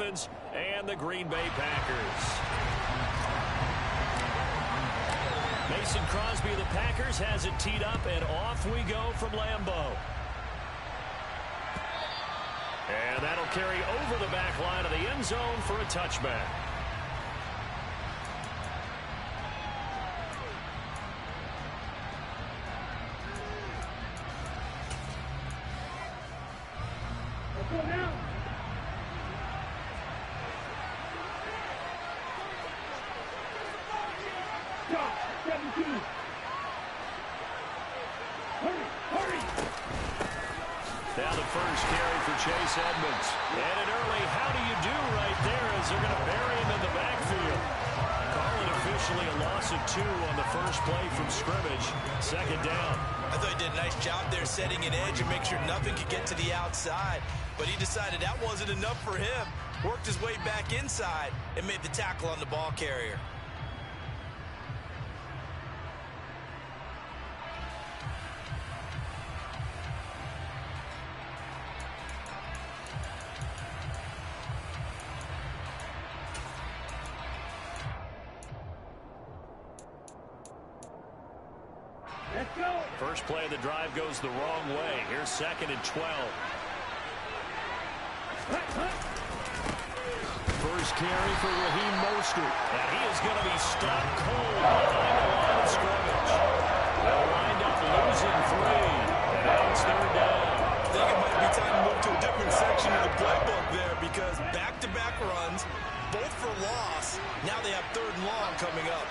Dolphins and the Green Bay Packers. Mason Crosby of the Packers has it teed up, and off we go from Lambeau. And that'll carry over the back line of the end zone for a touchback. Now the first carry for Chase Edmonds. And an early how do you do right there as they're going to bury him in the backfield. Call it officially a loss of 2 on the first play from scrimmage. Second down. I thought he did a nice job there setting an edge and make sure nothing could get to the outside. But he decided that wasn't enough for him. Worked his way back inside and made the tackle on the ball carrier. First play of the drive goes the wrong way. Here's 2nd and 12. First carry for Raheem Mostert. And he is going to be stopped cold behind the line of scrimmage. They'll wind up losing 3. And now it's 3rd down. I think it might be time to move to a different section of the playbook there because back-to-back runs, both for loss. Now they have 3rd and long coming up.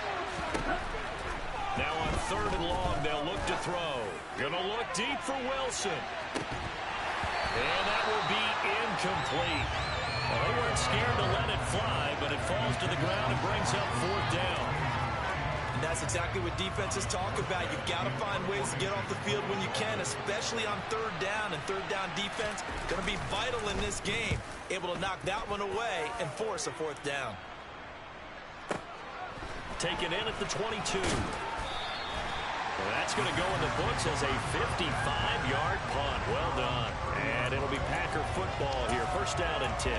Now on 3rd and long, they'll look to throw. Gonna look deep for Wilson. And that will be incomplete. Well, they weren't scared to let it fly, but it falls to the ground and brings up 4th down. And that's exactly what defenses talk about. You've got to find ways to get off the field when you can, especially on 3rd down. And 3rd down defense going to be vital in this game. Able to knock that one away and force a 4th down. Taken in at the 22. Well, that's going to go in the books as a 55-yard punt. Well done. And it'll be Packer football here. 1st down and 10.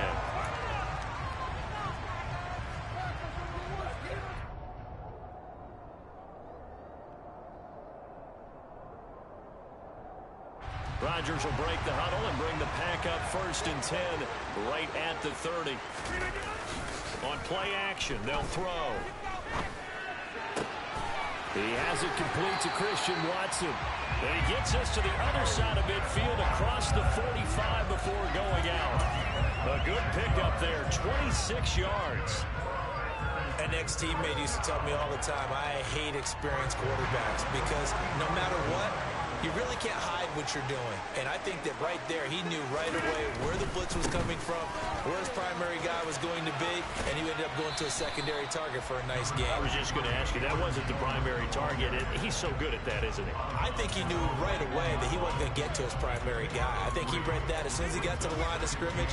Rodgers will break the huddle and bring the Pack up 1st and 10 right at the 30. On play action, they'll throw. He has it complete to Christian Watson. And he gets us to the other side of midfield across the 45 before going out. A good pickup there, 26 yards. An ex-teammate used to tell me all the time, I hate experienced quarterbacks because no matter what, you really can't hide what you're doing. And I think that right there, he knew right away where the blitz was coming from, where his primary guy was going to be, and he ended up going to a secondary target for a nice game. I was just going to ask you, that wasn't the primary target. He's so good at that, isn't he? I think he knew right away that he wasn't going to get to his primary guy. I think he read that as soon as he got to the line of scrimmage,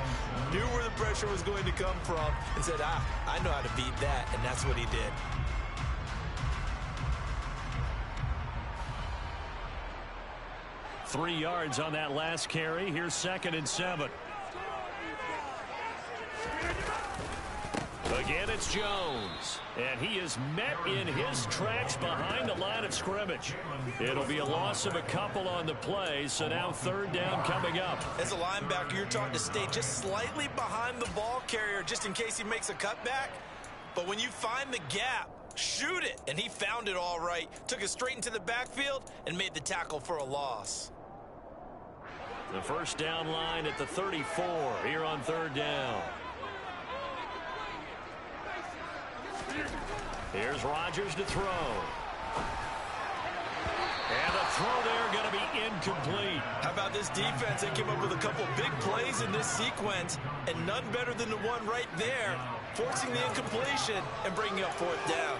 knew where the pressure was going to come from, and said, I know how to beat that, and that's what he did. Three yards on that last carry. Here's 2nd and 7. Again, it's Jones. And he is met in his tracks behind the line of scrimmage. It'll be a loss of a couple on the play, so now 3rd down coming up. As a linebacker, you're taught to stay just slightly behind the ball carrier just in case he makes a cutback. But when you find the gap, shoot it. And he found it all right. Took it straight into the backfield and made the tackle for a loss. The 1st down line at the 34 here on 3rd down. Here's Rodgers to throw. And the throw there going to be incomplete. How about this defense? They came up with a couple big plays in this sequence, and none better than the one right there, forcing the incompletion and bringing up 4th down.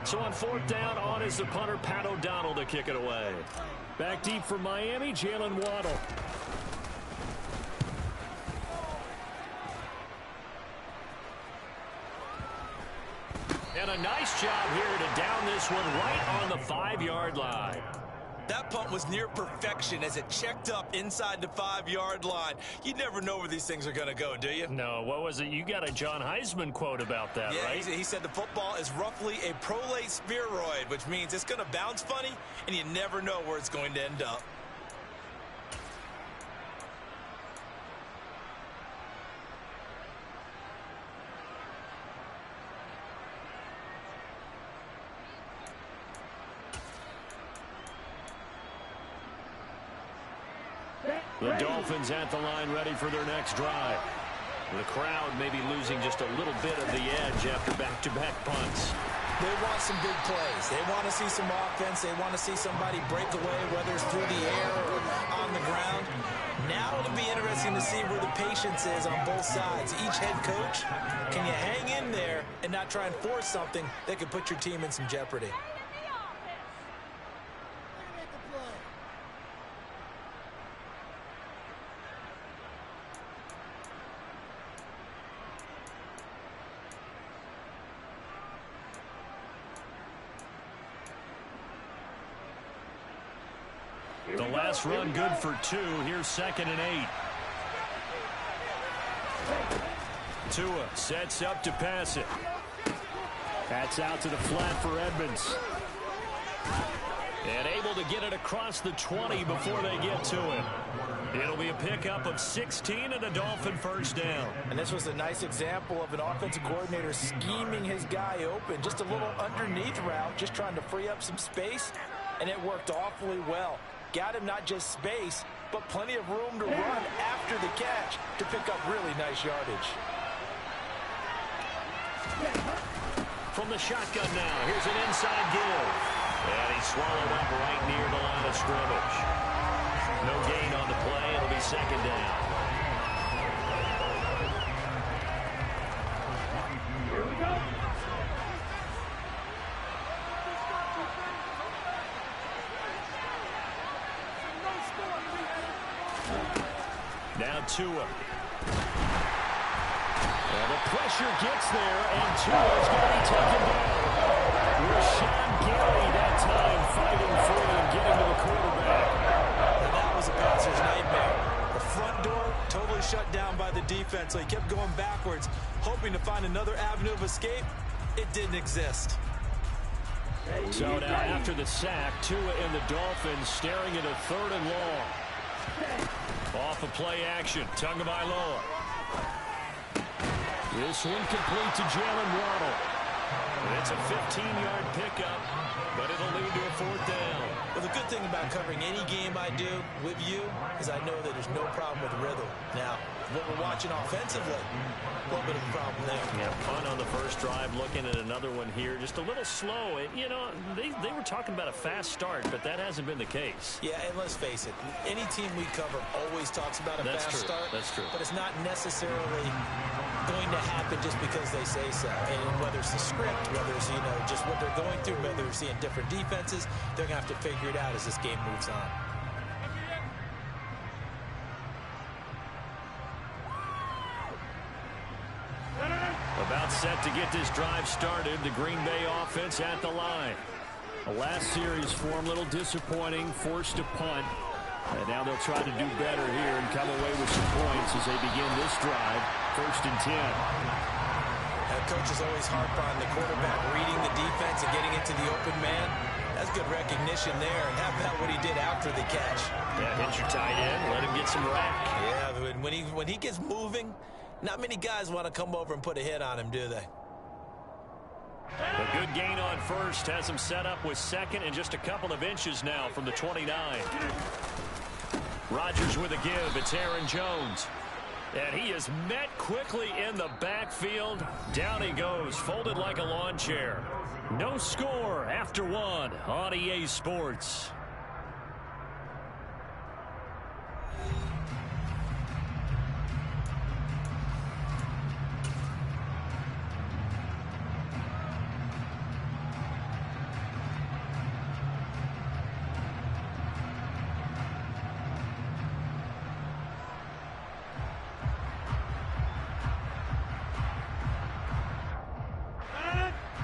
So on 4th down, on is the punter, Pat O'Donnell, to kick it away. Back deep for Miami, Jalen Waddle. And a nice job here to down this one right on the 5-yard line. That punt was near perfection as it checked up inside the 5-yard line. You never know where these things are going to go, do you? No, what was it? You got a John Heisman quote about that, yeah, right? He said the football is roughly a prolate spheroid, which means it's going to bounce funny, and you never know where it's going to end up. The Dolphins at the line ready for their next drive. The crowd may be losing just a little bit of the edge after back-to-back punts. They want some big plays. They want to see some offense. They want to see somebody break away, whether it's through the air or on the ground. Now it'll be interesting to see where the patience is on both sides. Each head coach, can you hang in there and not try and force something that could put your team in some jeopardy? The last run good for 2. Here's 2nd and 8. Tua sets up to pass it. That's out to the flat for Edmonds. And able to get it across the 20 before they get to it. It'll be a pickup of 16 and a Dolphin first down. And this was a nice example of an offensive coordinator scheming his guy open. Just a little underneath route, just trying to free up some space. And it worked awfully well. Got him not just space, but plenty of room to run after the catch to pick up really nice yardage. From the shotgun now, here's an inside give. And he's swallowed up right near the line of scrimmage. No gain on the play. It'll be 2nd down. Here we go. Now Tua. Well, the pressure gets there, and Tua's going to be taken down. Rashawn Gary that time fighting for it and getting to the quarterback. And that was a passer's nightmare. The front door totally shut down by the defense, so he kept going backwards, hoping to find another avenue of escape. It didn't exist. So now after the sack, Tua and the Dolphins staring at a 3rd and long. Off of play action, Tagovailoa. This one complete to Jalen Waddle. It's a 15-yard pickup, but it'll lead to a 4th down. Well, the good thing about covering any game I do with you is I know that there's no problem with rhythm. Now, what we're watching offensively, a little bit of a problem there. Yeah, fun on the first drive, looking at another one here. Just a little slow. You know, they were talking about a fast start, but that hasn't been the case. Yeah, and let's face it, any team we cover always talks about a fast start. That's true. But it's not necessarily going to happen just because they say so. And whether it's the script, whether it's, you know, just what they're going through, whether they're seeing different defenses, they're going to have to figure it out as this game moves on. About set to get this drive started. The Green Bay offense at the line. The last series for them, a little disappointing, forced to punt. And now they'll try to do better here and come away with some points as they begin this drive. 1st and 10. Coaches always harp on the quarterback reading the defense and getting into the open man. That's good recognition there. And how about what he did after the catch? Yeah, hit your tight end, let him get some rack. Yeah, when he gets moving, not many guys want to come over and put a hit on him, do they? A good gain on 1st has him set up with 2nd and just a couple of inches now from the 29. Rodgers with a give. It's Aaron Jones. And he is met quickly in the backfield. Down he goes, folded like a lawn chair. No score after 1 on EA Sports.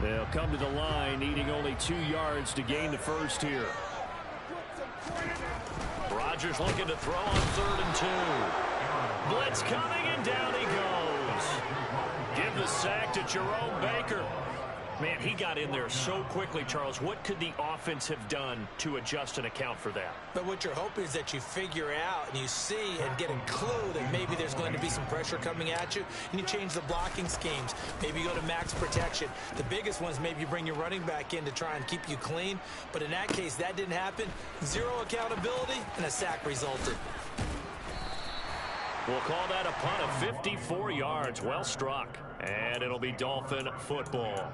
They'll come to the line, needing only 2 yards to gain the first here. Rodgers looking to throw on 3rd and 2. Blitz coming, and down he goes. Give the sack to Jerome Baker. Man, he got in there so quickly, Charles. What could the offense have done to adjust and account for that? But what you're hoping is that you figure out and you see and get a clue that maybe there's going to be some pressure coming at you, and you change the blocking schemes. Maybe you go to max protection. The biggest one is maybe you bring your running back in to try and keep you clean. But in that case, that didn't happen. 0 accountability, and a sack resulted. We'll call that a punt of 54 yards. Well struck. And it'll be Dolphin football.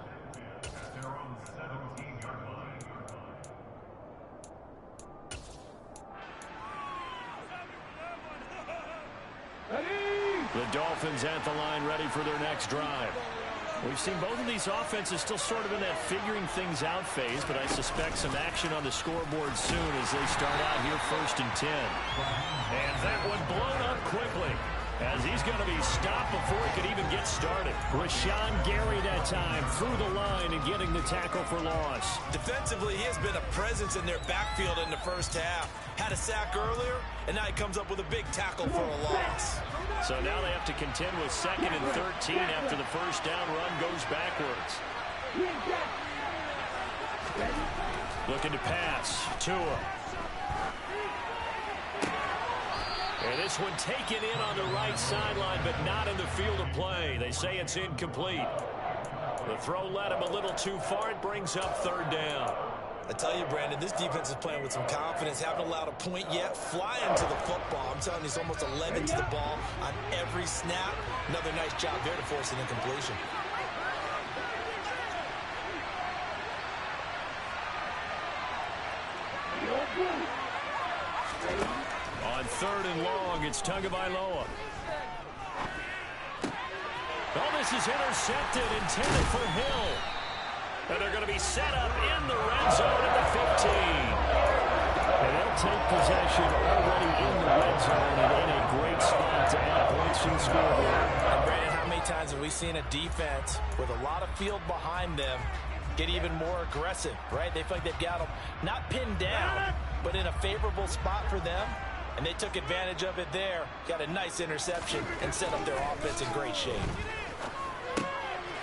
The Dolphins at the line, ready for their next drive. We've seen both of these offenses still sort of in that figuring things out phase, but I suspect some action on the scoreboard soon as they start out here 1st and 10. And that one blown up quickly, as he's going to be stopped before he could even get started. Rashawn Gary that time through the line and getting the tackle for loss. Defensively, he has been a presence in their backfield in the first half. Had a sack earlier, and now he comes up with a big tackle for a loss. So now they have to contend with 2nd and 13 after the first down run goes backwards. Looking to pass. Tua. And this one taken in on the right sideline, but not in the field of play. They say it's incomplete. The throw led him a little too far. It brings up 3rd down. I tell you, Brandon, this defense is playing with some confidence. Haven't allowed a point yet. Flying to the football. I'm telling you, it's almost 11 to the ball on every snap. Another nice job there to force an incompletion. On 3rd and long, it's Tagovailoa. Oh, this is intercepted, intended for Hill. And they're going to be set up in the red zone at the 15. And they'll take possession already in the red zone and in a great spot to add points to the scoreboard. And Brandon, how many times have we seen a defense with a lot of field behind them get even more aggressive, right? They feel like they've got them not pinned down, but in a favorable spot for them. And they took advantage of it there. Got a nice interception and set up their offense in great shape.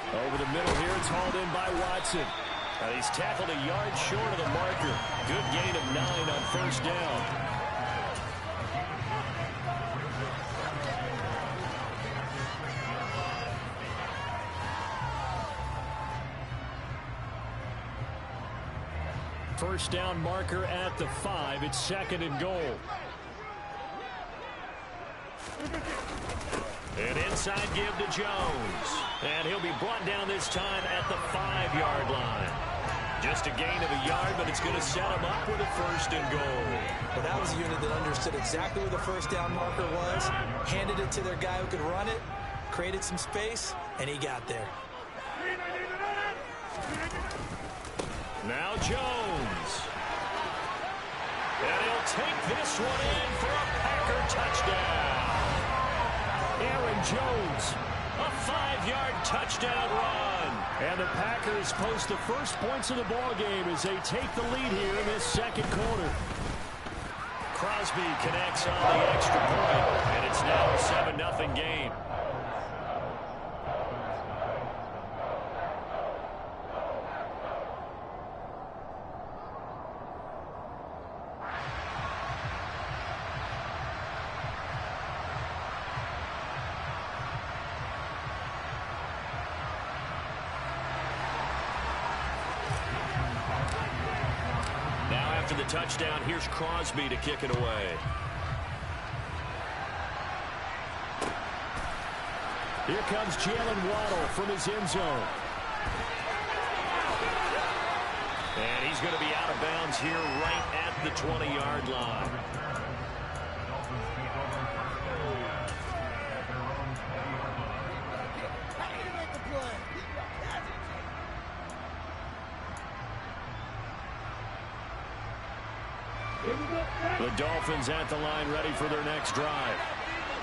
Over the middle here, it's hauled in by Watson. He's tackled a yard short of the marker. Good gain of 9 on 1st down. First down marker at the 5. It's 2nd and goal. An inside give to Jones. And he'll be brought down this time at the 5-yard line. Just a gain of a yard, but it's going to set him up with a 1st and goal. Well, that was a unit that understood exactly where the first down marker was, handed it to their guy who could run it, created some space, and he got there. Now Jones. And he'll take this one in for a Packer touchdown. Aaron Jones, a 5-yard touchdown run. And the Packers post the first points of the ball game as they take the lead here in this 2nd quarter. Crosby connects on the extra point, and it's now a 7-0 game. After the touchdown, here's Crosby to kick it away. Here comes Jalen Waddle from his end zone. And he's going to be out of bounds here right at the 20-yard line. The Dolphins at the line ready for their next drive.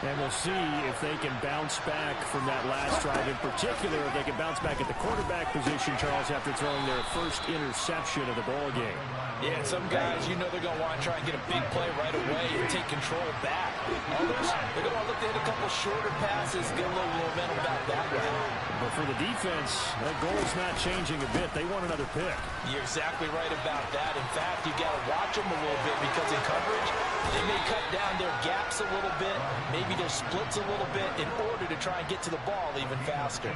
And we'll see if they can bounce back from that last drive. In particular, if they can bounce back at the quarterback position, Charles, after throwing their first interception of the ball game. Yeah, and some guys, you know they're going to want to try and get a big play right away and take control back. Others, they're going to look to hit a couple shorter passes, get a little momentum back that way. But for the defense, that goal's not changing a bit. They want another pick. You're exactly right about that. In fact, you got to watch them a little bit because in coverage, they may cut down their gaps a little bit, maybe their splits a little bit in order to try and get to the ball even faster.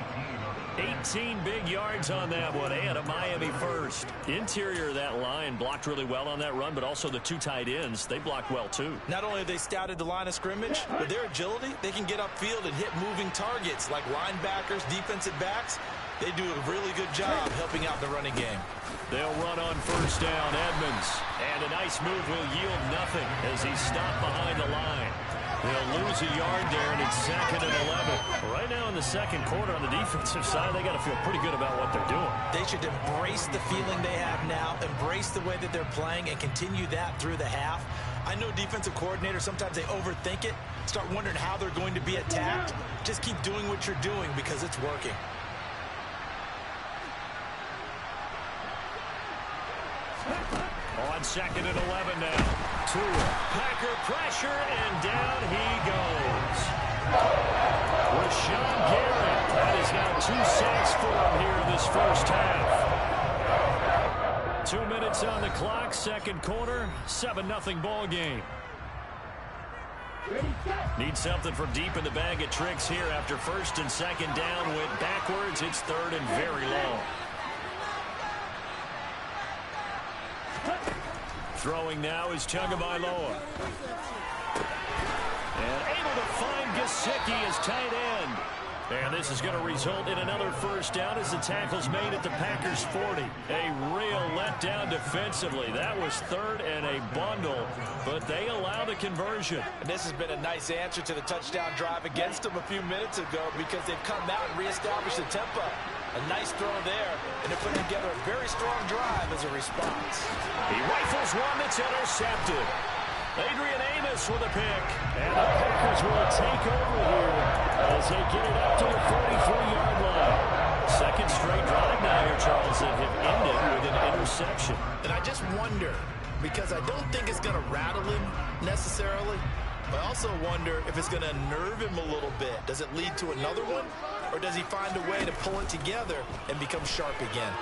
18 big yards on that one, and a Miami first. Interior of that line blocked really well on that run, but also the two tight ends, they blocked well too. Not only have they scouted the line of scrimmage, with their agility, they can get upfield and hit moving targets like linebackers, defensive backs. They do a really good job helping out the running game. They'll run on first down, Edmonds. And a nice move will yield nothing as he's stopped behind the line. They'll lose a yard there, and it's 2nd and 11. Right now in the second quarter on the defensive side, they got to feel pretty good about what they're doing. They should embrace the feeling they have now, embrace the way that they're playing, and continue that through the half. I know defensive coordinators, sometimes they overthink it, start wondering how they're going to be attacked. Just keep doing what you're doing because it's working. On 2nd and 11 now. Tua. Packer pressure, and down he goes. Rashawn Gary. That is now 2 sacks for him here in this first half. 2 minutes on the clock, second quarter, 7-0 ball game. Need something from deep in the bag of tricks here after first and second down went backwards. It's 3rd and very long. Throwing now is Tagovailoa. And able to find Gesicki as tight end. And this is going to result in another first down as the tackle's made at the Packers' 40. A real letdown defensively. That was 3rd and a bundle, but they allow the conversion. And this has been a nice answer to the touchdown drive against them a few minutes ago because they've come out and reestablished the tempo. A nice throw there, and they're putting together a very strong drive as a response. He rifles one that's intercepted. Adrian Amos with a pick. And the Packers will take over here as they get it up to the 43-yard line. Second straight drive now here, Charles, that have ended with an interception. And I just wonder, because I don't think it's going to rattle him necessarily, but I also wonder if it's going to unnerve him a little bit. Does it lead to another one? Or does he find a way to pull it together and become sharp again?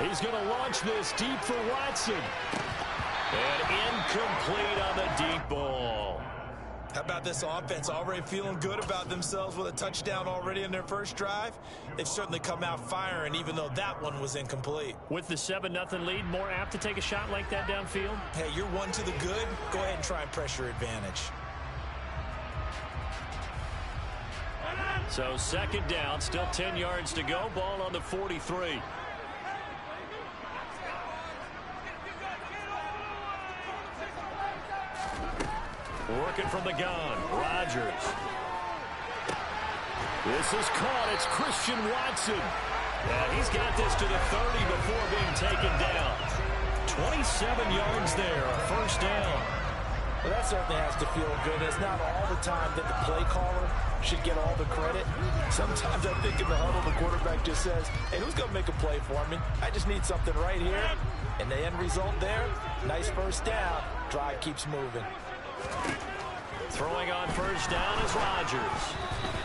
He's going to launch this deep for Watson. And incomplete on the deep ball. How about this offense already feeling good about themselves with a touchdown already in their first drive? They've certainly come out firing, even though that one was incomplete. With the 7-0 lead, more apt to take a shot like that downfield? Hey, you're one to the good. Go ahead and try and pressure advantage. So 2nd down, still 10 yards to go. Ball on the 43. Working from the gun, Rodgers. This is caught. It's Christian Watson. And he's got this to the 30 before being taken down. 27 yards there, a first down. Well, that certainly has to feel good. It's not all the time that the play caller should get all the credit. Sometimes I think in the huddle, the quarterback just says, hey, who's going to make a play for me? I just need something right here. And the end result there, nice first down. Drive keeps moving. Throwing on first down is Rodgers.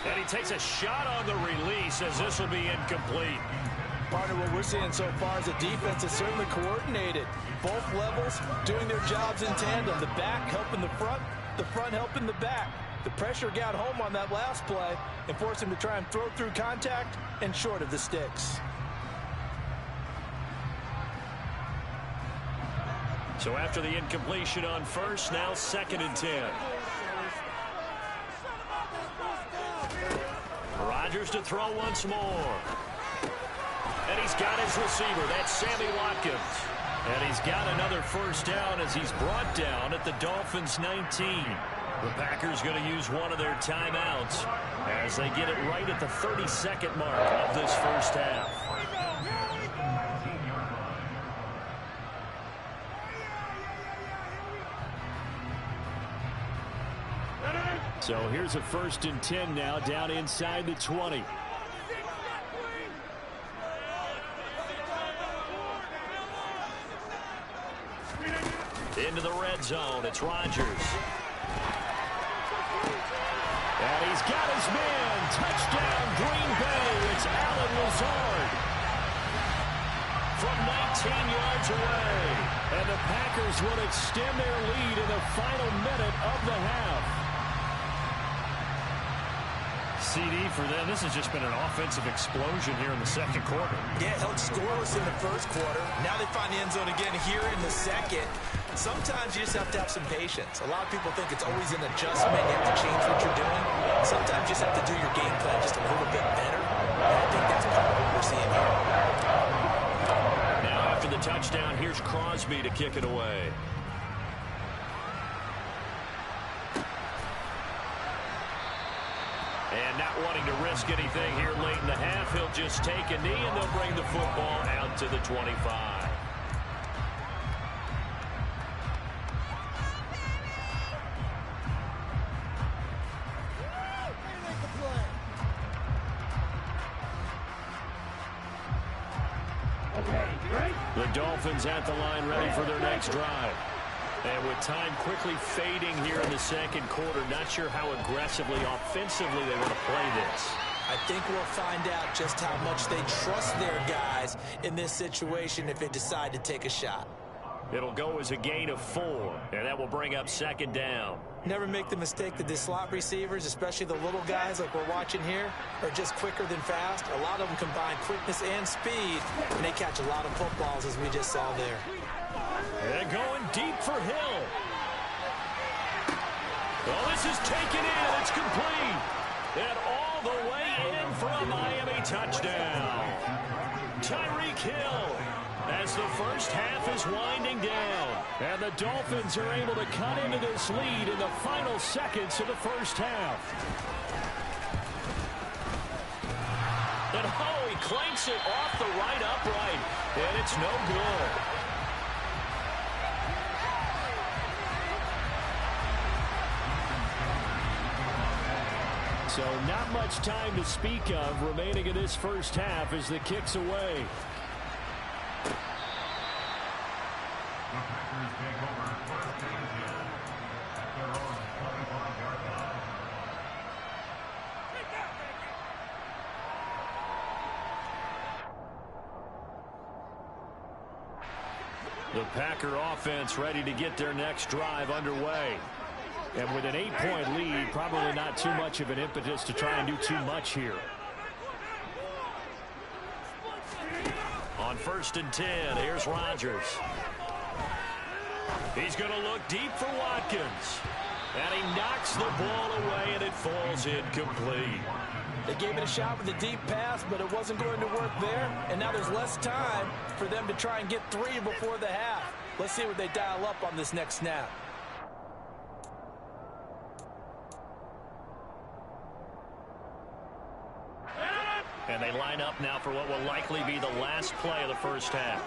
And he takes a shot on the release as this will be incomplete. Partner, what we're seeing so far is the defense is certainly coordinated. Both levels doing their jobs in tandem. The back helping the front helping the back. The pressure got home on that last play and forced him to try and throw through contact and short of the sticks. So after the incompletion on first, now 2nd and 10. Rodgers to throw once more. And he's got his receiver. That's Sammy Watkins. And he's got another first down as he's brought down at the Dolphins' 19. The Packers going to use one of their timeouts as they get it right at the 32nd mark of this first half. So here's a 1st and 10 now, down inside the 20. Into the red zone, it's Rodgers. And he's got his man. Touchdown, Green Bay. It's Allen Lazard. From 19 yards away. And the Packers will extend their lead in the final minute of the half. CD for them. This has just been an offensive explosion here in the second quarter. Yeah, held scoreless in the first quarter. Now they find the end zone again here in the second. Sometimes you just have to have some patience. A lot of people think it's always an adjustment. You have to change what you're doing. Sometimes you just have to do your game plan just a little bit better. And I think that's part of what we're seeing here. Now after the touchdown, here's Crosby to kick it away. And not wanting to risk anything here late in the half, he'll just take a knee and they'll bring the football out to the 25. The Dolphins at the line ready for their next drive. And with time quickly fading here in the second quarter, not sure how aggressively, offensively they want to play this. I think we'll find out just how much they trust their guys in this situation if they decide to take a shot. It'll go as a gain of 4, and that will bring up 2nd down. Never make the mistake that the slot receivers, especially the little guys like we're watching here, are just quicker than fast. A lot of them combine quickness and speed, and they catch a lot of footballs as we just saw there. And going deep for Hill. Oh, this is taken in. It's complete. And all the way in for a Miami touchdown. Tyreek Hill as the first half is winding down. And the Dolphins are able to cut into this lead in the final seconds of the first half. And oh, he clanks it off the right upright. And it's no good. So not much time to speak of remaining in this first half as the kick's away. The Packer offense ready to get their next drive underway. And with an 8-point lead, probably not too much of an impetus to try and do too much here. On 1st and 10, here's Rodgers. He's going to look deep for Watkins. And he knocks the ball away, and it falls incomplete. They gave it a shot with a deep pass, but it wasn't going to work there. And now there's less time for them to try and get 3 before the half. Let's see what they dial up on this next snap. And they line up now for what will likely be the last play of the first half.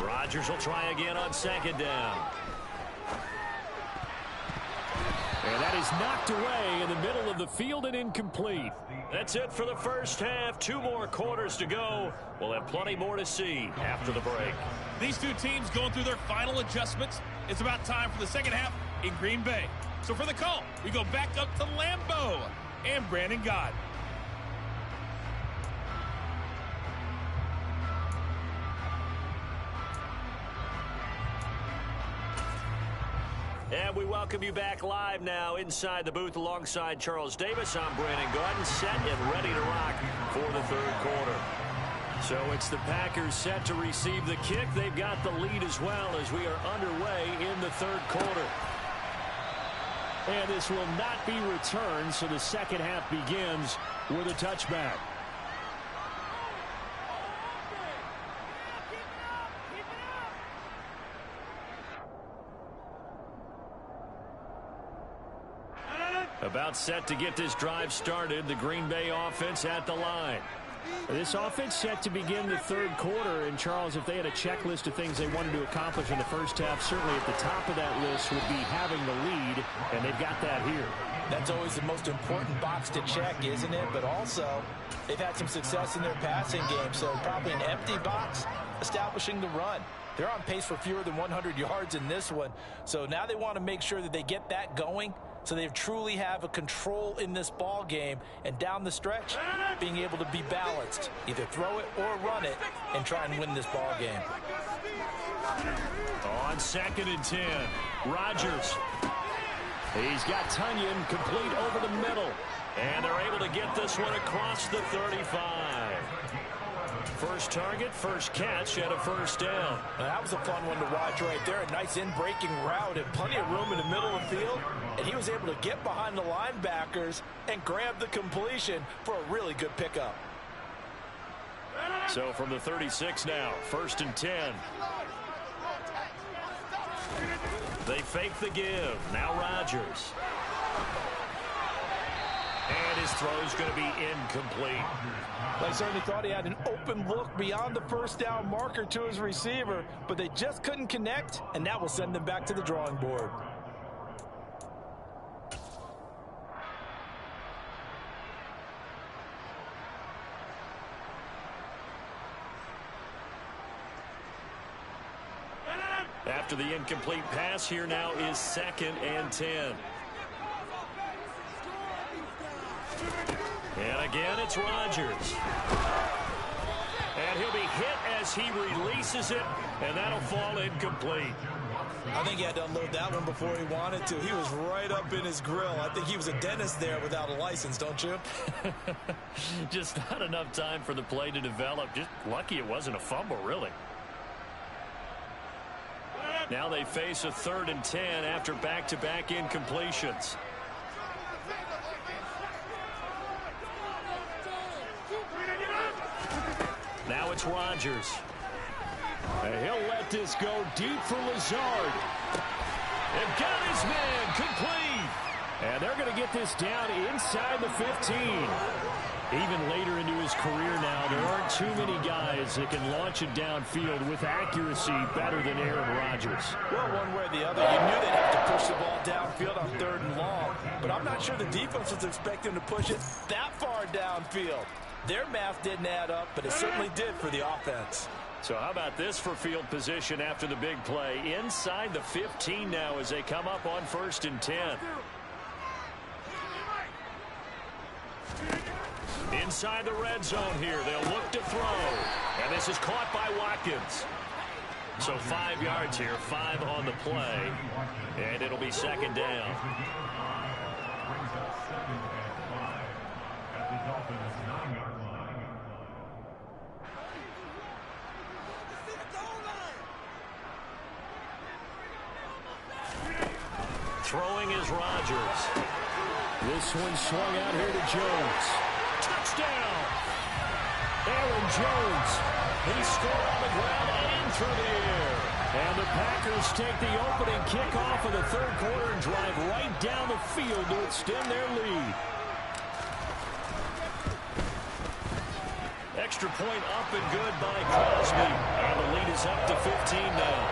Rodgers will try again on 2nd down. And that is knocked away in the middle of the field and incomplete. That's it for the first half. 2 more quarters to go. We'll have plenty more to see after the break. These two teams going through their final adjustments. It's about time for the second half in Green Bay. So for the call, we go back up to Lambeau and Brandon Gaudin. And we welcome you back live now inside the booth alongside Charles Davis. I'm Brandon Gaudin, set and ready to rock for the 3rd quarter. So it's the Packers set to receive the kick. They've got the lead as well as we are underway in the 3rd quarter. And this will not be returned, so the second half begins with a touchback. About set to get this drive started, the Green Bay offense at the line. This offense set to begin the third quarter. And, Charles, if they had a checklist of things they wanted to accomplish in the first half, certainly at the top of that list would be having the lead, and they've got that here. That's always the most important box to check, isn't it? But also, they've had some success in their passing game, so probably an empty box establishing the run. They're on pace for fewer than 100 yards in this one, so now they want to make sure that they get that going so they truly have a control in this ball game, and down the stretch, being able to be balanced, either throw it or run it, and try and win this ball game. On 2nd and 10, Rodgers. He's got Tunyon complete over the middle. And they're able to get this one across the 35. First target, first catch, and a first down. Now, that was a fun one to watch right there. A nice in-breaking route and plenty of room in the middle of the field. And he was able to get behind the linebackers and grab the completion for a really good pickup. So from the 36 now, 1st and 10. They fake the give. Now Rodgers. And his throw's going to be incomplete. They certainly thought he had an open look beyond the first down marker to his receiver, but they just couldn't connect, and that will send them back to the drawing board. After the incomplete pass, here now is 2nd and 10. And again, it's Rodgers. And he'll be hit as he releases it, and that'll fall incomplete. I think he had to unload that one before he wanted to. He was right up in his grill. I think he was a dentist there without a license, don't you? Just not enough time for the play to develop. Just lucky it wasn't a fumble, really. Now they face a 3rd and 10 after back-to-back incompletions. Now it's Rodgers. And he'll let this go deep for Lazard. And got his man complete. And they're going to get this down inside the 15. Even later into his career now, there aren't too many guys that can launch it downfield with accuracy better than Aaron Rodgers. Well, one way or the other, you knew they'd have to push the ball downfield on 3rd and long, but I'm not sure the defense was expecting to push it that far downfield. Their math didn't add up, but it certainly did for the offense. So how about this for field position after the big play? Inside the 15 now as they come up on 1st and 10. Inside the red zone here. They'll look to throw. And this is caught by Watkins. So 5 yards here, 5 on the play. And it'll be 2nd down. Throwing is Rodgers. This one swung out here to Jones. Touchdown! Aaron Jones. He scored on the ground and through the air. And the Packers take the opening kickoff of the 3rd quarter and drive right down the field to extend their lead. Extra point up and good by Crosby. And the lead is up to 15 now.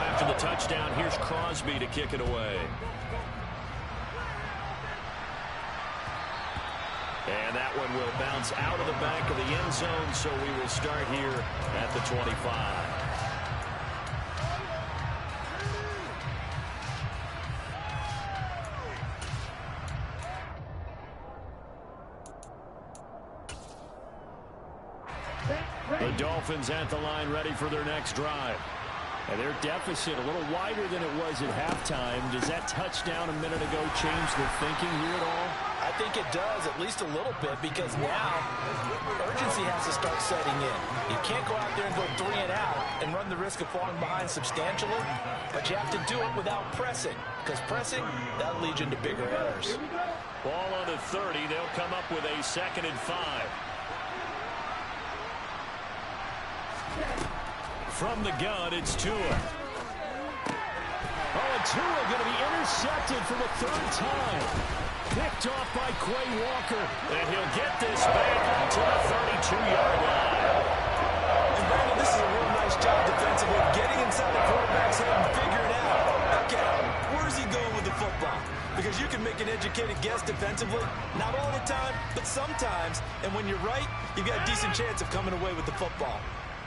After the touchdown, here's Crosby to kick it away. And that one will bounce out of the back of the end zone, so we will start here at the 25. The Dolphins at the line ready for their next drive. And their deficit a little wider than it was at halftime. Does that touchdown a minute ago change their thinking here at all? I think it does, at least a little bit, because now urgency has to start setting in. You can't go out there and go 3 and out and run the risk of falling behind substantially, but you have to do it without pressing, because pressing, that'll lead you into bigger errors. Ball on the 30. They'll come up with a 2nd and 5. From the gun, it's Tua. Oh, a Tua going to be intercepted for the third time. Picked off by Quay Walker. And he'll get this back to the 32-yard line. And Brandon, this is a real nice job defensively, getting inside the quarterback's head and figuring out, okay, where's he going with the football? Because you can make an educated guess defensively, not all the time, but sometimes. And when you're right, you've got a decent chance of coming away with the football.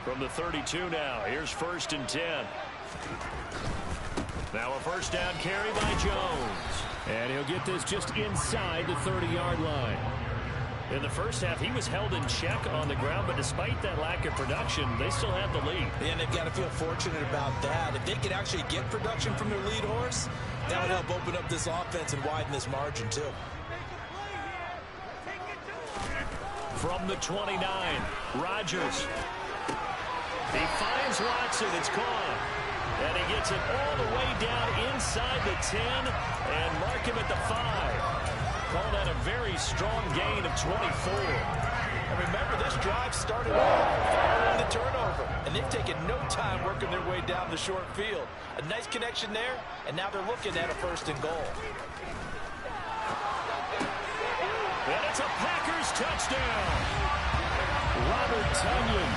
From the 32 now, here's 1st and 10. Now a first down carry by Jones. And he'll get this just inside the 30-yard line. In the first half, he was held in check on the ground, but despite that lack of production, they still have the lead. And they've got to feel fortunate about that. If they could actually get production from their lead horse, that would help open up this offense and widen this margin, too. From the 29, Rodgers. He finds Watson. It's gone. And he gets it all the way down inside the 10 and mark him at the 5. Call that a very strong gain of 24. And remember, this drive started off following the turnover. And they've taken no time working their way down the short field. A nice connection there, and now they're looking at a 1st and goal. And it's a Packers touchdown. Robert Tonyan.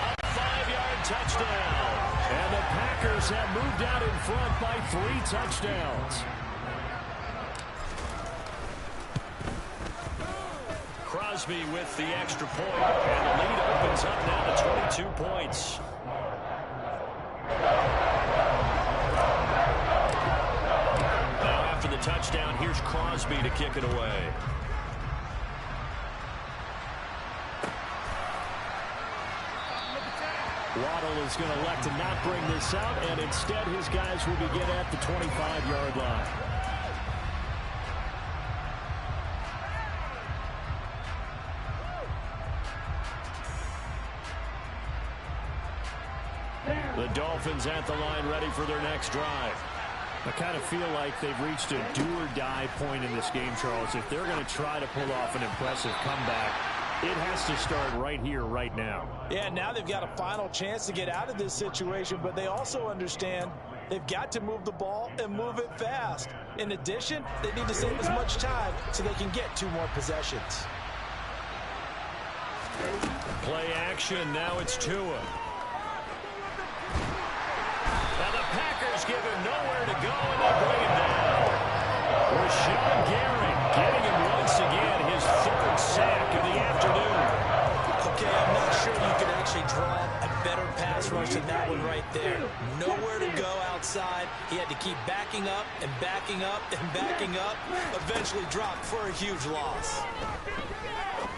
A 5-yard touchdown. And the Packers have moved out in front by 3 touchdowns. Crosby with the extra point, and the lead opens up now to 22 points. Now after the touchdown, here's Crosby to kick it away. Waddle is going to elect to not bring this out, and instead his guys will begin at the 25-yard line. The Dolphins at the line ready for their next drive. I kind of feel like they've reached a do-or-die point in this game, Charles. If they're going to try to pull off an impressive comeback, it has to start right here, right now. Yeah, now they've got a final chance to get out of this situation, but they also understand they've got to move the ball and move it fast. In addition, they need to save as much time so they can get 2 more possessions. Play action, now it's Tua. Now the Packers give him nowhere to go, and they bring him down. Rashawn Gary getting him once again, his 3rd sack of the afternoon. Okay, I'm not sure you can actually draw a better pass rush than that one right there. Nowhere to go outside. He had to keep backing up and backing up and backing up. Eventually dropped for a huge loss.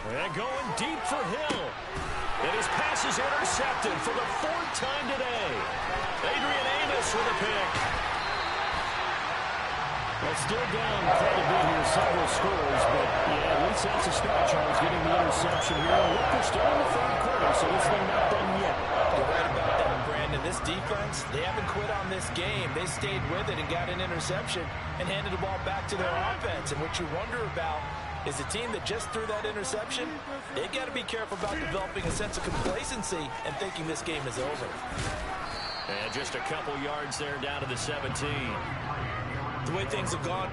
And going deep for Hill. And his pass is intercepted for the 4th time today. Adrian Amos with a pick. Well, still down quite a bit here, several scores, but yeah, at least that's a start, Charles, getting the interception here. Look, they're still in the 3rd quarter, so this thing not done yet. You're right about that, Brandon. This defense, they haven't quit on this game. They stayed with it and got an interception and handed the ball back to their offense. And what you wonder about is a team that just threw that interception, they've got to be careful about developing a sense of complacency and thinking this game is over. And just a couple yards there down to the 17. The way things have gone,